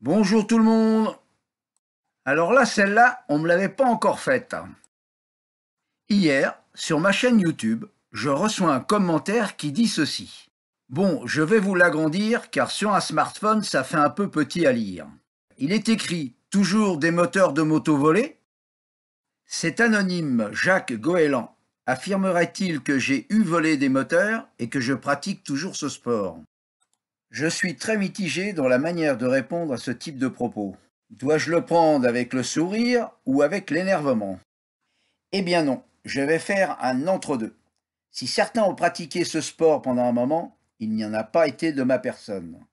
Bonjour tout le monde. Alors là, celle-là, on ne me l'avait pas encore faite. Hier, sur ma chaîne YouTube, je reçois un commentaire qui dit ceci. Bon, je vais vous l'agrandir car sur un smartphone, ça fait un peu petit à lire. Il est écrit « Toujours des moteurs de moto volés ?» Cet anonyme Jacques Goéland affirmerait-il que j'ai eu volé des moteurs et que je pratique toujours ce sport? Je suis très mitigé dans la manière de répondre à ce type de propos. Dois-je le prendre avec le sourire ou avec l'énervement? Eh bien non, je vais faire un entre-deux. Si certains ont pratiqué ce sport pendant un moment, il n'y en a pas été de ma personne.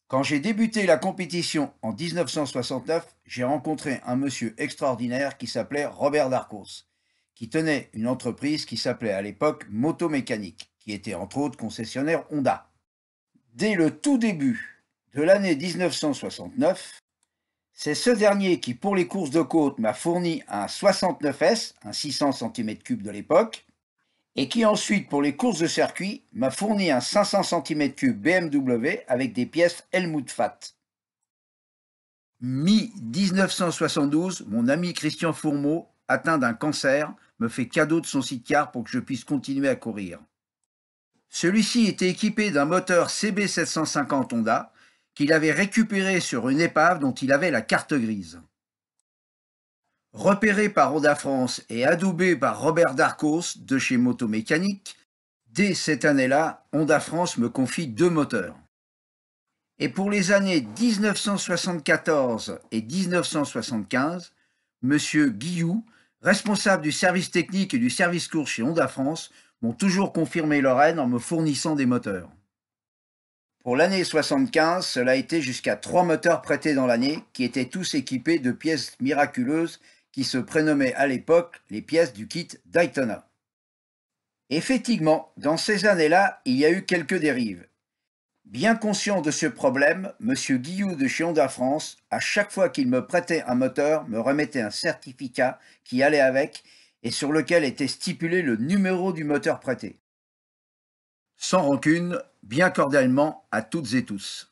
Quand j'ai débuté la compétition en 1969, j'ai rencontré un monsieur extraordinaire qui s'appelait Robert Darcos, qui tenait une entreprise qui s'appelait à l'époque Motomécanique, qui était entre autres concessionnaire Honda. Dès le tout début de l'année 1969, c'est ce dernier qui, pour les courses de côte, m'a fourni un 69S, un 600 cm3 de l'époque, et qui ensuite, pour les courses de circuit, m'a fourni un 500 cm3 BMW avec des pièces Helmut Fatt. Mi-1972, mon ami Christian Fourmeau, atteint d'un cancer, me fait cadeau de son sidecar pour que je puisse continuer à courir. Celui-ci était équipé d'un moteur CB750 Honda qu'il avait récupéré sur une épave dont il avait la carte grise. Repéré par Honda France et adoubé par Robert Darcos de chez Motomécanique, dès cette année-là, Honda France me confie 2 moteurs. Et pour les années 1974 et 1975, M. Guillou, responsable du service technique et du service course chez Honda France, m'ont toujours confirmé leur aide en me fournissant des moteurs. Pour l'année 75, cela a été jusqu'à 3 moteurs prêtés dans l'année, qui étaient tous équipés de pièces miraculeuses qui se prénommaient à l'époque les pièces du kit Daytona. Effectivement, dans ces années-là, il y a eu quelques dérives. Bien conscient de ce problème, M. Guillou de chez Honda France, à chaque fois qu'il me prêtait un moteur, me remettait un certificat qui allait avec et sur lequel était stipulé le numéro du moteur prêté. Sans rancune, bien cordialement à toutes et tous.